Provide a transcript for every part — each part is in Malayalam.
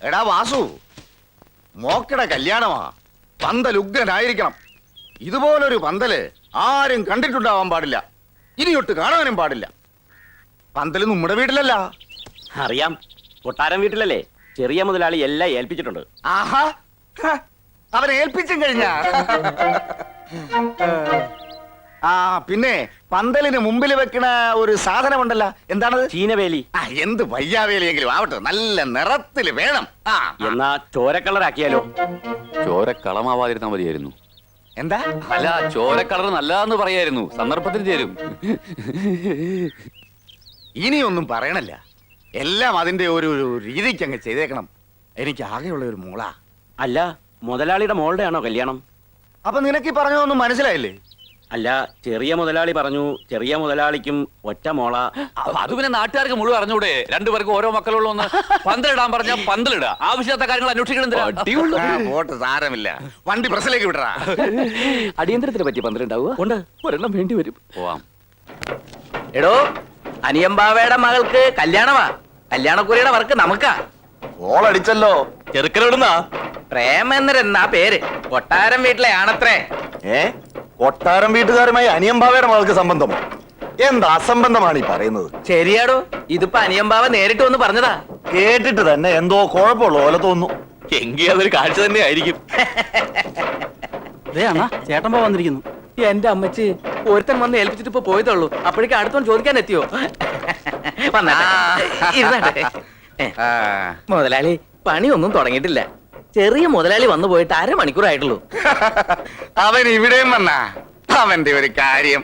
എടാ വാസു, മോക്കടെ കല്യാണമാ. പന്തൽ ഉഗ്രനായിരിക്കണം. ഇതുപോലൊരു പന്തല് ആരും കണ്ടിട്ടുണ്ടാവാൻ പാടില്ല, ഇനിയൊട്ട് കാണാനും പാടില്ല. പന്തല് നമ്മുടെ വീട്ടിലല്ല. അറിയാം, കൊട്ടാരം വീട്ടിലല്ലേ. ചെറിയ മുതലാളി എല്ലാം ഏൽപ്പിച്ചിട്ടുണ്ട്. ആഹാ, അവരെ ഏൽപ്പിച്ചും കഴിഞ്ഞ. ആ പിന്നെ പന്തലിന് മുമ്പിൽ വെക്കണ ഒരു സാധനമുണ്ടല്ലോ, എന്താണത്? ചീനവേലി. എന്ത് വയ്യാവേലിയെങ്കിലും ആവട്ടെ, നല്ല നിറത്തില് വേണം. എന്നാ ചോരക്കളറാക്കിയാലോ? ചോരക്കളമാവാതിരുന്നാ മതിയായിരുന്നു. എന്താ? അല്ല, ചോരക്കളർ നല്ലതാന്ന് പറയായിരുന്നു, സന്ദർഭത്തിന് ചേരും. ഇനിയൊന്നും പറയണല്ല, എല്ലാം അതിന്റെ ഒരു രീതിക്ക് അങ്ങ് ചെയ്തേക്കണം. എനിക്ക് ആകെയുള്ള ഒരു മോളാ. അല്ല, മുതലാളിയുടെ മോളുടെ ആണോ കല്യാണം? അപ്പൊ നിനക്ക് ഈ പറഞ്ഞതൊന്നും മനസ്സിലായില്ലേ? അല്ല, ചെറിയ മുതലാളി പറഞ്ഞു ചെറിയ മുതലാളിക്കും ഒറ്റ മോള. അത് പിന്നെ നാട്ടുകാർക്ക് മുഴുവൻ അറിഞ്ഞൂടെ? രണ്ടുപേർക്ക് ഓരോ മക്കളുള്ളൂന്ന്. പന്തലിടാൻ പറഞ്ഞ പന്തലിടുക, ആവശ്യത്തെ കാര്യങ്ങൾ അന്വേഷിക്കണം. വോട്ട് സാരമില്ല, വണ്ടി പ്രസിലേക്ക് വിടറാ. അടിയന്തരത്തിന് പറ്റിയ പന്തലുണ്ടാവുക ഉണ്ട്, ഒരെണ്ണം വേണ്ടി വരും. പോവാം. എടോ, അനിയമ്പാവയുടെ മകൾക്ക് കല്യാണമാ. കല്യാണക്കുറിയുടെ വർക്ക് നമുക്കാ. ഓളടിച്ചല്ലോ. ചെറുക്കലോടുന്നാ പ്രേമേന്ദ്രൻ പേര്. കൊട്ടാരം വീട്ടിലെ ആണത്രേ. കൊട്ടാരം വീട്ടുകാരുമായി അനിയമ്പാവയുടെ മകൾക്ക് സംബന്ധം? എന്താ അസംബന്ധമാണ് ഈ പറയുന്നത്? ശരിയാടോ, ഇതിപ്പോ അനിയമ്പാവ നേരിട്ട് വന്ന് പറഞ്ഞതാ. കേട്ടിട്ട് തന്നെ എന്തോ കുഴപ്പമുള്ള പോലെ തോന്നുന്നു. എങ്കിൽ അതൊരു കാഴ്ച തന്നെ ആയിരിക്കും. ചേട്ടൻ വന്നിരിക്കുന്നു. എന്റെ അമ്മച്ചി, ഒരുത്തൻ വന്ന് ഏൽപ്പിച്ചിട്ട് ഇപ്പൊ പോയതുള്ളൂ, അപ്പോഴേക്കും അടുത്തോണ്ട് ചോദിക്കാൻ എത്തിയോ? മുതലാളി, പണിയൊന്നും തുടങ്ങിയിട്ടില്ല. ചെറിയ മുതലാളി വന്നു പോയിട്ട് 1/2 മണിക്കൂറായിട്ടുള്ളൂ. അവൻ ഇവിടെയും വന്നാ അവന്റെ ഒരു കാര്യം.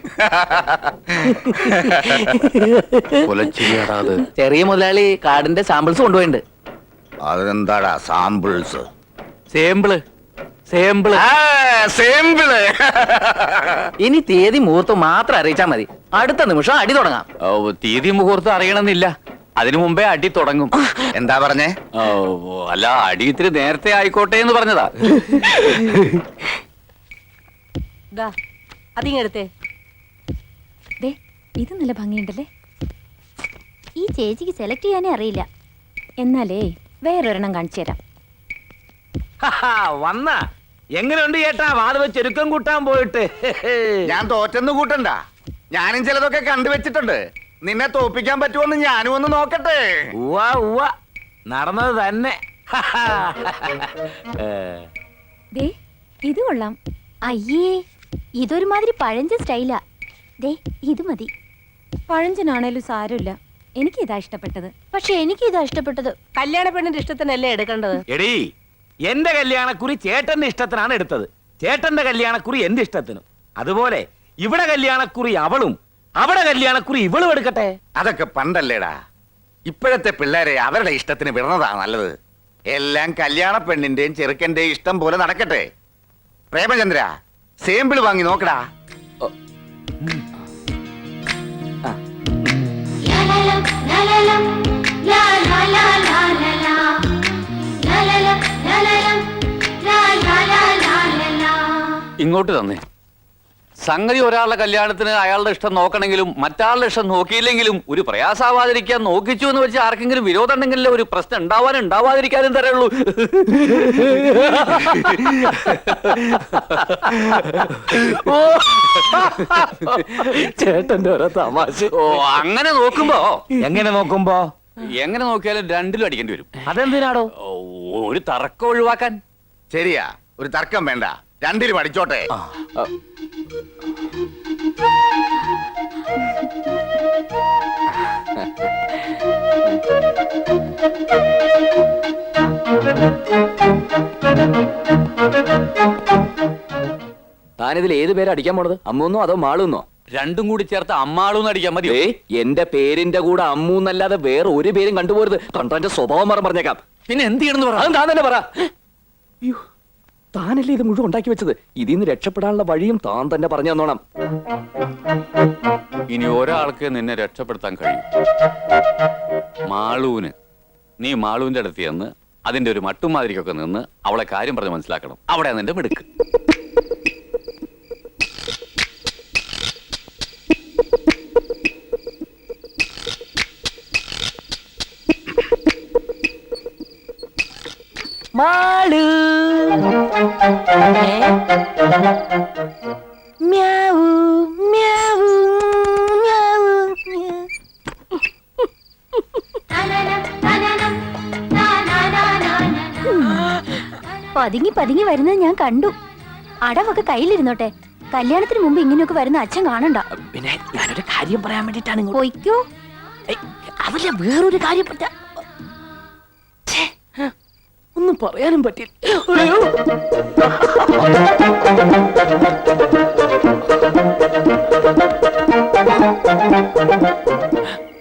ചെറിയ മുതലാളി കാർഡിന്റെ സാമ്പിൾസ് കൊണ്ടുപോയിണ്ട്. അതെന്താടാ സാമ്പിൾസ്? സാമ്പിള്. ഇനി തീയതി മുഹൂർത്തം മാത്രം അറിയിച്ചാ മതി, അടുത്ത നിമിഷം അടി തുടങ്ങാം. തീയതി മുഹൂർത്തം അറിയണമെന്നില്ല, അതിനു മുമ്പേ അടി തുടങ്ങും. എന്താ പറഞ്ഞേ? അല്ല, അടി ഇത്തിരി നേരത്തെ ആയിക്കോട്ടെ എന്ന് പറഞ്ഞതാ. അതിങ്ങെടുത്തേ. ഇത് നല്ല ഭംഗിയുണ്ടല്ലേ. ഈ ചേച്ചിക്ക് സെലക്ട് ചെയ്യാനേ അറിയില്ല. എന്നാലേ വേറൊരെണ്ണം കാണിച്ചു തരാം. വന്ന എങ്ങനെയുണ്ട് ചേട്ടാ? വാത് വെച്ച് ചെരുക്കം കൂട്ടാൻ പോയിട്ട്. ഞാൻ തോറ്റെന്ന് കൂട്ടണ്ട, ഞാനും ചിലതൊക്കെ കണ്ടുവച്ചിട്ടുണ്ട്. നിന്നെ തോപ്പിക്കാൻ പറ്റുമോന്ന് ഞാനും ഒന്ന് നോക്കട്ടെ. നടന്നത് തന്നെ. ഇത് കൊള്ളാം. അയ്യേ, ഇതൊരുമാതിരി പഴഞ്ചൻ സ്റ്റൈലാ. ഇത് മതി. പഴഞ്ചനാണേലും സാരമില്ല, എനിക്ക് ഇതാ ഇഷ്ടപ്പെട്ടത്. പക്ഷെ എനിക്ക് ഇതാ ഇഷ്ടപ്പെട്ടത്. കല്യാണ പെണ്ണിന്റെ ഇഷ്ടത്തിനല്ലേ എടുക്കേണ്ടത്. എടീ, എന്റെ കല്യാണക്കുറി ചേട്ടന്റെ ഇഷ്ടത്തിനാണ് എടുത്തത്, ചേട്ടന്റെ കല്യാണക്കുറി എന്റെ ഇഷ്ടത്തിനും. അതുപോലെ ഇവിടെ കല്യാണക്കുറി അവളും, അവിടെ കല്യാണക്കുറി ഇവളും എടുക്കട്ടെ. അതൊക്കെ പണ്ടല്ലേടാ. ഇപ്പോഴത്തെ പിള്ളേരെ അവരുടെ ഇഷ്ടത്തിന് വിടുന്നതാ നല്ലത്. എല്ലാം കല്യാണ പെണ്ണിന്റെയും ചെറുക്കന്റെയും ഇഷ്ടം പോലെ നടക്കട്ടെ. പ്രേമചന്ദ്ര, സാമ്പിൾ വാങ്ങി നോക്കടാ. ഇങ്ങോട്ട് തന്നെ. സംഗതി ഒരാളുടെ കല്യാണത്തിന് അയാളുടെ ഇഷ്ടം നോക്കണമെങ്കിലും മറ്റാളുടെ ഇഷ്ടം നോക്കിയില്ലെങ്കിലും ഒരു പ്രയാസാവാതിരിക്കാൻ നോക്കിച്ചു എന്ന് വെച്ച് ആർക്കെങ്കിലും വിരോധം ഉണ്ടെങ്കിലേ ഒരു പ്രശ്നം ഉണ്ടാവാതിരിക്കാനും തരുള്ളൂ. ചേട്ടന്റെ ഓരോ തമാശ. അങ്ങനെ നോക്കുമ്പോ എങ്ങനെ നോക്കിയാലും രണ്ടിലും അടിക്കേണ്ടി വരും. അതെന്തിനാടോ? ഒരു തർക്കം ഒഴിവാക്കാൻ. ശരിയാ, ഒരു തർക്കം വേണ്ട, രണ്ടിലും അടിച്ചോട്ടെ. താനിതിൽ ഏത് പേര് അടിക്കാൻ പോണത്? അമ്മൂന്നോ അതോ മാളൂന്നോ? രണ്ടും കൂടി ചേർത്ത് അമ്മാളൂന്ന് അടിക്കാൻ മതി. എന്റെ പേരിന്റെ കൂടെ അമ്മൂന്നല്ലാതെ വേറെ ഒരു പേരും കണ്ടുപോരുത്. കണ്ടന്റെ സ്വഭാവം പറഞ്ഞേക്കാം. പിന്നെ എന്ത് ചെയ്യണമെന്ന് പറ. താൻ തന്നെ പറ. താനല്ലേ ഇത് മുഴുവൻ ഉണ്ടാക്കി വെച്ചത്. ഇതിൽ നിന്ന് രക്ഷപ്പെടാനുള്ള വഴിയും താൻ തന്നെ പറഞ്ഞു തന്നോണം. ഇനി ഒരാൾക്ക് നിന്നെ രക്ഷപ്പെടുത്താൻ കഴിയും. മാളൂന്. നീ മാളൂന്റെ അടുത്ത് ചെന്ന് അതിന്റെ ഒരു മട്ടുമാതിരിക്കൊക്കെ നിന്ന് അവളെ കാര്യം പറഞ്ഞ് മനസ്സിലാക്കണം. അവിടെ നിന്റെ മിടുക്ക്. മാളു മ്യാവൂ മ്യാവൂ മ്യാവൂ പതുങ്ങി പതുങ്ങി വരുന്നത് ഞാൻ കണ്ടു. അടവൊക്കെ കയ്യിലിരുന്നോട്ടെ. കല്യാണത്തിന് മുമ്പ് ഇങ്ങനെയൊക്കെ വരുന്ന അച്ഛൻ കാണണ്ട. പിന്നെ ഞാനൊരു കാര്യം പറയാൻ വേണ്ടിട്ടാണ് ഇങ്ങോട്ട്. പൊയ്ക്കോ. അതല്ല, വേറൊരു കാര്യം ഒന്നും പറയാനും പറ്റില്ല.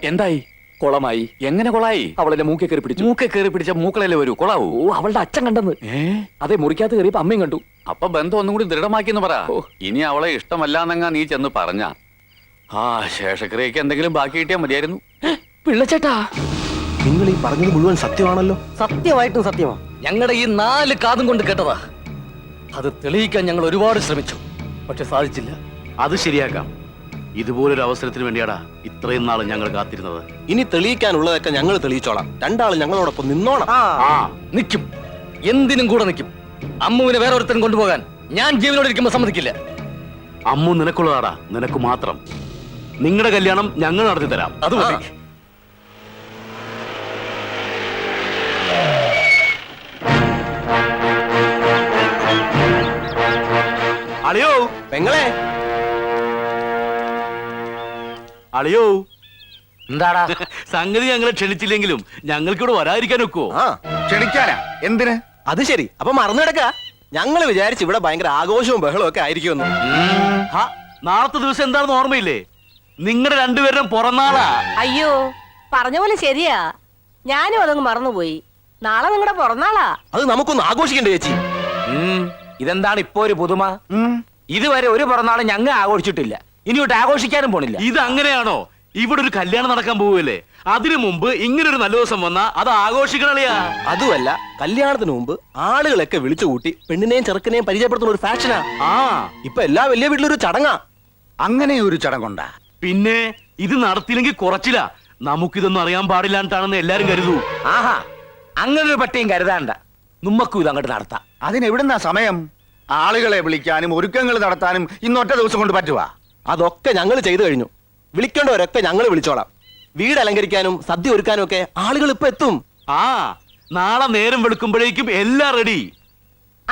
എന്തായി? കൊളമായി. എങ്ങനെ കൊളായി? അവളെന്നെ മൂക്കെ കയറി പിടിച്ചു. മൂക്കെ കയറി പിടിച്ച മൂക്കളല്ലേ വരൂ, കൊളാവൂ. ഓ, അവളുടെ അച്ഛൻ കണ്ടെന്ന്. അതെ, മുറിക്കകത്ത് കയറിയപ്പോ അമ്മയും കണ്ടു. അപ്പൊ ബന്ധം ഒന്നും കൂടി ദൃഢമാക്കിന്ന് പറ. ഇനി അവളെ ഇഷ്ടമല്ലാന്നെങ്ങാ നീ ചെന്ന് പറഞ്ഞ ആ ശേഷക്രിയക്ക് എന്തെങ്കിലും ബാക്കി കിട്ടിയാൽ മതിയായിരുന്നു. പിള്ളച്ചേട്ടാ, നിങ്ങൾ ഈ പറഞ്ഞത് മുഴുവൻ സത്യമാണല്ലോ. സത്യമായിട്ടും സത്യമാ. ഞങ്ങളുടെ ഈ 4 കാതും കൊണ്ട് കേട്ടതാ. അത് തെളിയിക്കാൻ ഞങ്ങൾ ഒരുപാട് ശ്രമിച്ചു, പക്ഷെ സാധിച്ചില്ല. അത് ശരിയാക്കാം. ഇതുപോലൊരു അവസരത്തിന് വേണ്ടിയാടാ ഇത്രയും നാൾ ഞങ്ങൾ കാത്തിരുന്നത്. ഇനി തെളിയിക്കാനുള്ളതൊക്കെ ഞങ്ങൾ തെളിയിച്ചോളാം. രണ്ടാളും ഞങ്ങളോടൊപ്പം നിന്നോണം. നിൽക്കും, എന്തിനും കൂടെ നിൽക്കും. അമ്മുവിനെ വേറെ ഒരുത്തരും കൊണ്ടുപോകാൻ ഞാൻ ജീവനോട് ഇരിക്കുമ്പോ സമ്മതിക്കില്ല. അമ്മു നിനക്കുള്ളതാടാ, നിനക്ക് മാത്രം. നിങ്ങളുടെ കല്യാണം ഞങ്ങൾ നടത്തി തരാം. അത് മതി. അളിയോ പെങ്ങളെ, അളിയോ, എന്താടാ? സംഗതി ഞങ്ങളെ ക്ഷണിച്ചില്ലെങ്കിലും ഞങ്ങൾക്കിവിടെ വരാതിരിക്കാൻ ഒക്കുവോ? ആ ക്ഷണിക്കാനാ? എന്തിന്? അത് ശരി. അപ്പൊ മറന്നു കിടക്ക. ഞങ്ങൾ വിചാരിച്ചു ഇവിടെ ഭയങ്കര ആഘോഷവും ബഹളവും ഒക്കെ ആയിരിക്കുമെന്ന്. ഹാ, നാളത്തെ ദിവസം എന്താണെന്ന് ഓർമ്മയില്ലേ? നിങ്ങളുടെ രണ്ടുപേരും പുറന്നാളാ. അയ്യോ, പറഞ്ഞ പോലെ ശരിയാ. ഞാനും അതങ്ങ് മറന്നുപോയി. നാളെ നിങ്ങളുടെ പിറന്നാളാ. അത് നമുക്കൊന്ന് ആഘോഷിക്കണ്ടേ ചേച്ചി? ഇതെന്താണ് ഇപ്പോ ഒരു പുതുമ? ഇതുവരെ ഒരു പിറന്നാളും ഞങ്ങൾ ആഘോഷിച്ചിട്ടില്ല. ഇനിയോട്ട് ആഘോഷിക്കാനും പോണില്ല. ഇത് അങ്ങനെയാണോ? ഇവിടെ ഒരു കല്യാണം നടക്കാൻ പോവുകയല്ലേ, അതിനു മുമ്പ് ഇങ്ങനൊരു നല്ല ദിവസം വന്നാ അത് ആഘോഷിക്കണളിയാ. അതുമല്ല, കല്യാണത്തിന് മുമ്പ് ആളുകളൊക്കെ വിളിച്ചു കൂട്ടി പെണ്ണിനെയും ചെറുക്കനെയും പരിചയപ്പെടുത്തുന്ന ഒരു ഫാഷനാ. ആ, ഇപ്പൊ എല്ലാ വലിയ വീട്ടിലൊരു ചടങ്ങാ. അങ്ങനെ ഒരു ചടങ്ങുണ്ടാ? പിന്നെ ഇത് നടത്തിയില്ലെങ്കിൽ കുറച്ചില്ല. നമുക്കിതൊന്നും അറിയാൻ പാടില്ലാണ്ടാണെന്ന് എല്ലാരും കരുതൂ. ആഹാ, അങ്ങനെ ഒരു പട്ടിയും കരുതാണ്ട. നമ്മക്കും ഇത് അങ്ങോട്ട് നടത്താം. അതിനെവിടുന്നാ സമയം? ആളുകളെ വിളിക്കാനും ഒരുക്കങ്ങൾ നടത്താനും ഇന്നൊറ്റ ദിവസം കൊണ്ട് പറ്റുവാ? അതൊക്കെ ഞങ്ങൾ ചെയ്തു കഴിഞ്ഞു. വിളിക്കേണ്ടവരൊക്കെ ഞങ്ങൾ വിളിച്ചോളാം. വീട് അലങ്കരിക്കാനും സദ്യ ഒരുക്കാനും ഒക്കെ ആളുകൾ ഇപ്പൊ എത്തും. ആ, നാളെ നേരം വെളുക്കുമ്പോഴേക്കും എല്ലാം റെഡി.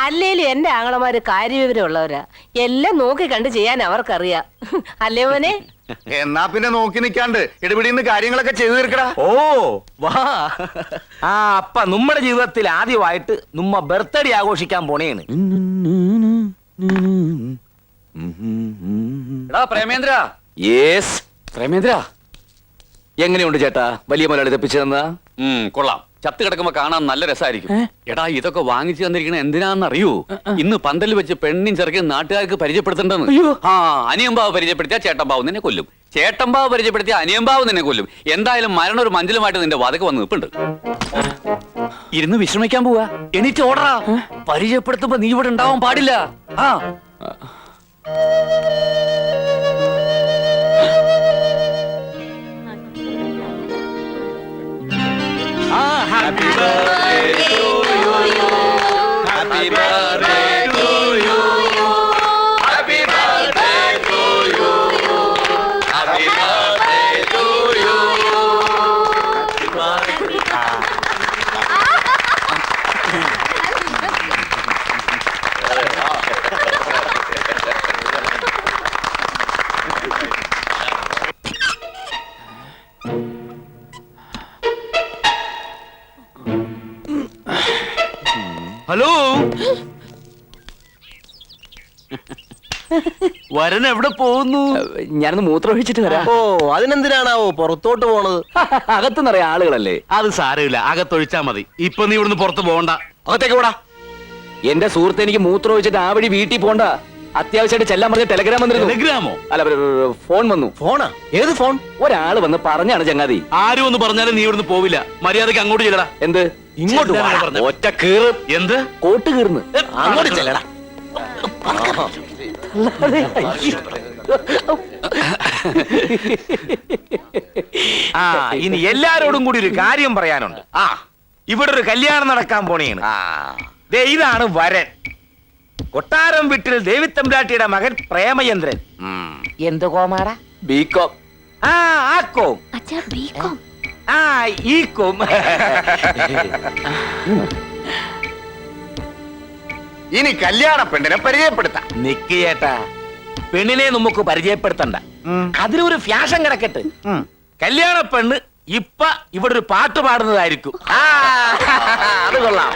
അല്ലേലും എന്റെ ആങ്ങളമാര് കാര്യവിവരമുള്ളവരാ. എല്ലാം നോക്കി കണ്ട് ചെയ്യാൻ അവർക്കറിയാം. അല്ലേ മോനെ? എന്നാ പിന്നെ നോക്കി നിൽക്കാണ്ട് ഇടപിടിന്ന് കാര്യങ്ങളൊക്കെ ചെയ്തു തീർക്കടാ. ഓ വാ. ആ, അപ്പ നമ്മുടെ ജീവിതത്തിൽ ആദ്യമായിട്ട് നമ്മ ബർത്ത്ഡേ ആഘോഷിക്കാൻ പോണേണ്. എടാ പ്രേമേന്ദ്ര. യെസ് പ്രേമേന്ദ്ര, എങ്ങനെയുണ്ട് ചേട്ടാ വലിയ മുതലാളി തെപ്പിച്ചു തന്ന? കൊള്ളാം. ചത്ത് കിടക്കുമ്പോ കാണാൻ നല്ല രസമായിരിക്കും. എടാ, ഇതൊക്കെ വാങ്ങിച്ചു തന്നിരിക്കണ എന്തിനാന്നറിയൂ? ഇന്ന് പന്തൽ വെച്ച് പെണ്ണും ചെറുക്കും നാട്ടുകാർക്ക് പരിചയപ്പെടുത്തേണ്ടെന്ന്. ആ, അനിയമ്പാവ് പരിചയപ്പെടുത്തിയാ ചേട്ടമ്പാവ് നിന്നെ കൊല്ലും. ചേട്ടമ്പാവ് പരിചയപ്പെടുത്തിയാ അനിയമ്പാവ് നിന്നെ കൊല്ലും. എന്തായാലും മരണം ഒരു മഞ്ചലുമായിട്ട് നിന്റെ വാതക വന്ന് നിൽപ്പുണ്ട്. ഇരുന്ന് വിശ്രമിക്കാൻ പോവാ. എണീറ്റ് ഓടറാ. പരിചയപ്പെടുത്തുമ്പോ നീ ഇവിടെ ഉണ്ടാവാൻ പാടില്ല. ആ, happy birthday to you. Happy birthday to you. Happy birthday to you. Happy birthday to you. Hello, വരൻ എവിടെ പോകുന്നു? ഞാനൊന്ന് മൂത്രം ഒഴിച്ചിട്ട് വരാം. ഓ, അതിനെന്തിനാണാവോ പുറത്തോട്ട് പോണത്? അകത്ത് നിറയെ ആളുകളല്ലേ. അത് സാരമില്ല, അകത്തൊഴിച്ചാ മതി. ഇപ്പൊ നീ ഇവിടുന്ന് പുറത്ത് പോകണ്ട. അകത്തേക്ക് പോടാ. എന്റെ സുഹൃത്ത് എനിക്ക് മൂത്രം ഒഴിച്ചിട്ട് ആ വഴി വീട്ടിൽ പോണ്ട. അത്യാവശ്യമായിട്ട് ചെല്ലാൻ പറഞ്ഞ ടെലഗ്രാം വന്നിരുന്നു. ടെലഗ്രാമോ? അല്ല, ഫോൺ വന്നു. ഫോണാ? ഏത് ഫോൺ? ഒരാള് വന്ന് പറഞ്ഞാണ് ചങ്ങാതി. ആരും ഒന്ന് പറഞ്ഞാലും നീ ഇവിടുന്ന് പോവില്ല. മര്യാദക്ക് അങ്ങോട്ട് ചെല്ലടാ. എന്ത്? ഇങ്ങോട്ട് ചെല്ലാനാണ് വാ. പറഞ്ഞത്. ഒറ്റ കീറ്. എന്ത്? കോട്ട് കീർന്ന്. അങ്ങോട്ട് ചെല്ലടാ. ആ, ഇനി എല്ലാരോടും കൂടി ഒരു കാര്യം പറയാനുണ്ട്. ആ, ഇവിടെ ഒരു കല്യാണം നടക്കാൻ പോണേണ്. ആ ദേ ഇതാണ് വരൻ. കൊട്ടാരം വീട്ടിൽ ദേവിത്തമ്പ്രാട്ടിയുടെ മകൻ പ്രേമചന്ദ്രൻ. ഉം. എന്ത് കോമാടാ? ബികോം. ആ ആക്കോം. അച്ഛാ ബികോം. ആ ഈക്കോം. ഇനി കല്യാണ പെണ്ണിനെ പരിചയപ്പെടുത്താം. നിക്ക് ചേട്ടാ, പെണ്ണിനെ നമുക്ക് പരിചയപ്പെടുത്തണ്ട. അതിനൊരു ഫ്യാഷൻ കിടക്കട്ടെ. ഉം. കല്യാണ പെണ്ണ് ഇപ്പൊ ഇവിടെ ഒരു പാട്ട് പാടുന്നതായിരിക്കും. ആ, അത് കൊള്ളാം.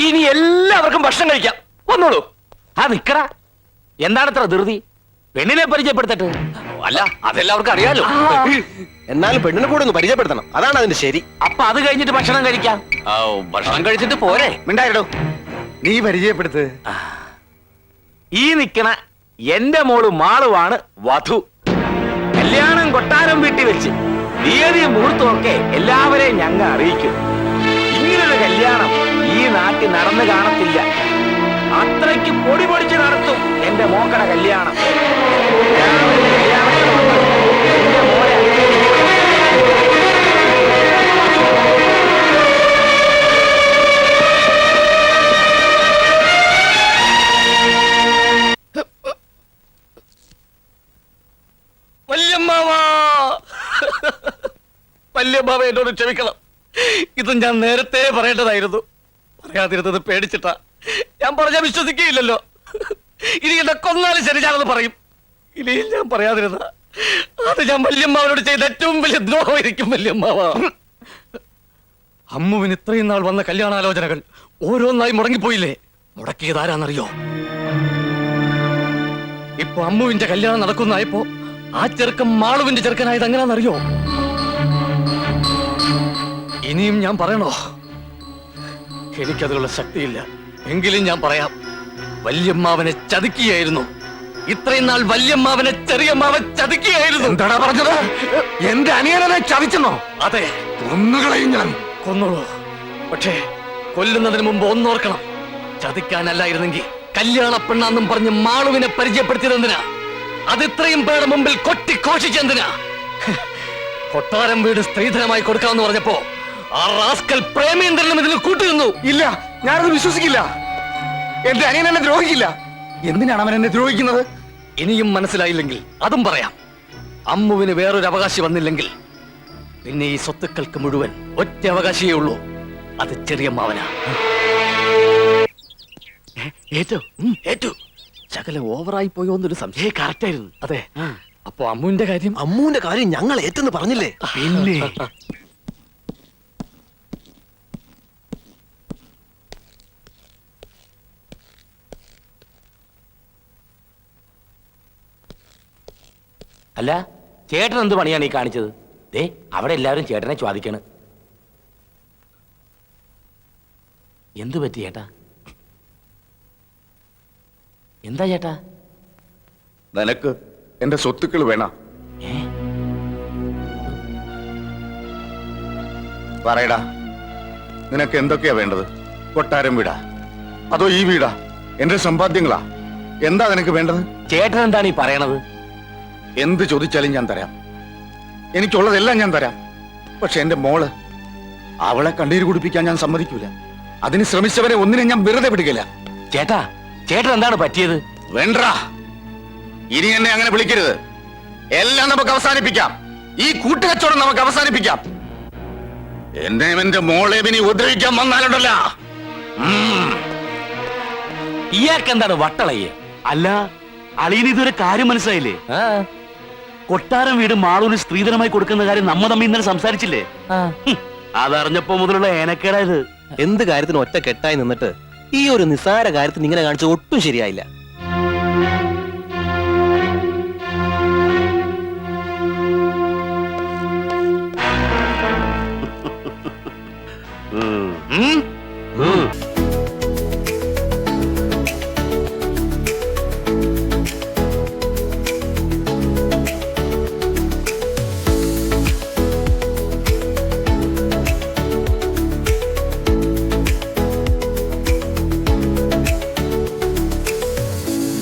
ഇനി എല്ലാവർക്കും ഭക്ഷണം കഴിക്കാം. വന്നോളൂ. ആ നിക്കടാ, എന്താണ് ഇത്ര ധൃതി? പെണ്ണിനെ പരിചയപ്പെടുത്തട്ടെ. അല്ല അതെല്ലാവർക്കും അറിയാലോ. എന്നാലും പെണ്ണിനെ കൂടെ ഒന്ന് പരിചയപ്പെടുത്തണം, അതാണ് അതിന്റെ ശരി. അപ്പൊ അത് കഴിഞ്ഞിട്ട് ഭക്ഷണം കഴിക്കാം. ആ, ഭക്ഷണം കഴിച്ചിട്ട് പോരെ. മിണ്ടായിടോ, നീ പരിചയപ്പെടുത്ത്. ഈ നിക്കണ എന്റെ മോള് മാളുവാണ് വധു. കല്യാണം കൊട്ടാരം വീട്ടിൽ വെച്ച് തീയതി മുഹൂർത്തമൊക്കെ എല്ലാവരെയും ഞങ്ങൾ അറിയിക്കും. ഇങ്ങനൊരു കല്യാണം ഈ നാട്ടിൽ നടന്നു കാണത്തില്ല. അത്രയ്ക്ക് പൊടി പൊടിച്ച് നടത്തും എന്റെ മോക്കടെ കല്യാണം. എല്ലാവരും കല്യാണത്തിന് വന്ന് എന്റെ മോളെ വല്യമ്മാവ എന്നോട് ക്ഷമിക്കണം. ഇത് ഞാൻ നേരത്തെ പറയേണ്ടതായിരുന്നു. പറയാതിരുന്നത് പേടിച്ചിട്ടാ. ഞാൻ പറഞ്ഞാൽ വിശ്വസിക്കുകയില്ലല്ലോ. ഇനി എന്നെ കൊന്നാലും ശരി ഞാനത് പറയും. ഇനിയും ഞാൻ പറയാതിരുന്ന അത് ഞാൻ വല്യമ്മാവനോട് ചെയ്ത ഏറ്റവും വലിയ ദ്രോഹമായിരിക്കും. വല്യമ്മാവ, അമ്മുവിന് ഇത്രയും നാൾ വന്ന കല്യാണാലോചനകൾ ഓരോന്നായി മുടങ്ങിപ്പോയില്ലേ? മുടക്കിയത് ആരാന്നറിയോ? ഇപ്പൊ അമ്മുവിന്റെ കല്യാണം നടക്കുന്നതായപ്പോ ആ ചെറുക്കൻ മാളുവിന്റെ ചെറുക്കനായത് എങ്ങനെയാണെന്നറിയോ? ഇനിയും ഞാൻ പറയണോ? എനിക്കതിനുള്ള ശക്തിയില്ല. എങ്കിലും ഞാൻ പറയാം. വല്യമ്മാവനെ ചതിക്കുകയായിരുന്നു. ഇത്രയും നാൾ വല്യമ്മാവനെ ചെറിയമ്മാവൻ ചതിക്കുകയായിരുന്നു. എന്താടാ പറഞ്ഞത്? എന്റെ അനിയനെ ചതിച്ചെന്നോ? അതെ, കൊന്നുകളയും ഞാൻ. കൊന്നോളൂ. പക്ഷേ കൊല്ലുന്നതിന് മുമ്പ് ഒന്നോർക്കണം. ചതിക്കാനല്ലായിരുന്നെങ്കിൽ കല്യാണ പെണ്ണാന്നും പറഞ്ഞ് മാളുവിനെ പരിചയപ്പെടുത്തിയതെന്തിനാ? അത് ഇത്രയും പേരുടെ മുമ്പിൽ കൊട്ടിഘോഷിച്ചെന്തിനാ? കൊട്ടാരം വീട് സ്ത്രീധനമായി കൊടുക്കാമെന്ന് പറഞ്ഞപ്പോ ആ റാസ്കൽ പ്രേമേന്ദ്രനും ഇതിൽ കൂട്ടുനിന്നു. ഇല്ല, ഞാനത് വിശ്വസിക്കില്ല. എന്റെ അനിയൻ എന്നെ ദ്രോഹിക്കില്ല. എന്തിനാണ് അവൻ എന്നെ ദ്രോഹിക്കുന്നത്? ഇനിയും മനസ്സിലായില്ലെങ്കിൽ അതും പറയാം. അമ്മുവിന് വേറൊരു അവകാശി വന്നില്ലെങ്കിൽ പിന്നെ ഈ സ്വത്തുക്കൾക്ക് മുഴുവൻ ഒറ്റ അവകാശിയേ ഉള്ളൂ. അത് ചെറിയമ്മാവനാ. ഏറ്റു ഏറ്റു ശകലം ഓവറായി പോയോ എന്നൊരു സംശയം. കറക്റ്റായിരുന്നു. അതെ. അപ്പൊ അമ്മുവിന്റെ കാര്യം? അമ്മുവിന്റെ കാര്യം ഞങ്ങൾ ഏറ്റെന്ന് പറഞ്ഞില്ലേ? പിന്നെ അല്ല, ചേട്ടൻ എന്ത് പണിയാണ് ഈ കാണിച്ചത്? ദേ അവിടെ എല്ലാവരും ചേട്ടനെ ചോദിക്കണ്. എന്തു പറ്റി ചേട്ടാ? എന്താ ചേട്ടാ? നിനക്ക് എന്റെ സ്വത്തുക്കൾ വേണം. ഏ? പറയടാ, നിനക്ക് എന്തൊക്കെയാ വേണ്ടത്? കൊട്ടാരം വീടാ അതോ ഈ വീടാ? എന്റെ സമ്പാദ്യങ്ങളാ? എന്താ നിനക്ക് വേണ്ടത്? ചേട്ടൻ എന്താണ് ഈ പറയണത്? എന്ത് ചോദിച്ചാലും ഞാൻ തരാം. എനിക്കുള്ളതെല്ലാം ഞാൻ തരാം. പക്ഷെ എന്റെ മോള്, അവളെ കണ്ണീര് കുടിപ്പിക്കാൻ ഞാൻ സമ്മതിക്കൂല. അതിന് ശ്രമിച്ചവരെ ഒന്നിനെ ഞാൻ വെറുതെ വിടുകയില്ല. ചേട്ടാ, ചേട്ടൻ എന്താണ് പറ്റിയത്? വേണ്ടാ, ഇനി എന്നെ അങ്ങനെ വിളിക്കരുത്. എല്ലാം നമുക്ക് അവസാനിപ്പിക്കാം. ഈ കൂട്ടുകച്ചവടം നമുക്ക് അവസാനിപ്പിക്കാം. എന്നെയും എന്റെ മോളെ ഇനി ഉപദ്രവിക്കാൻ വന്നാലുണ്ടല്ല. ഇയാൾക്ക് എന്താണ് വട്ടളയെ? അല്ല, അളിയന് ഇതൊരു കാര്യം മനസ്സിലായില്ലേ? കൊട്ടാരം വീട് മാളൂന് സ്ത്രീധനമായി കൊടുക്കുന്ന കാര്യം നമ്മ തമ്മിൽ ഇന്നലെ സംസാരിച്ചില്ലേ? അതറിഞ്ഞപ്പോ മുതലുള്ള ഏനക്കേടായത്. എന്ത് കാര്യത്തിന് ഒറ്റ കെട്ടായി നിന്നിട്ട് ഈ ഒരു നിസ്സാര കാര്യത്തിന് ഇങ്ങനെ കാണിച്ച ഒട്ടും ശരിയായില്ല.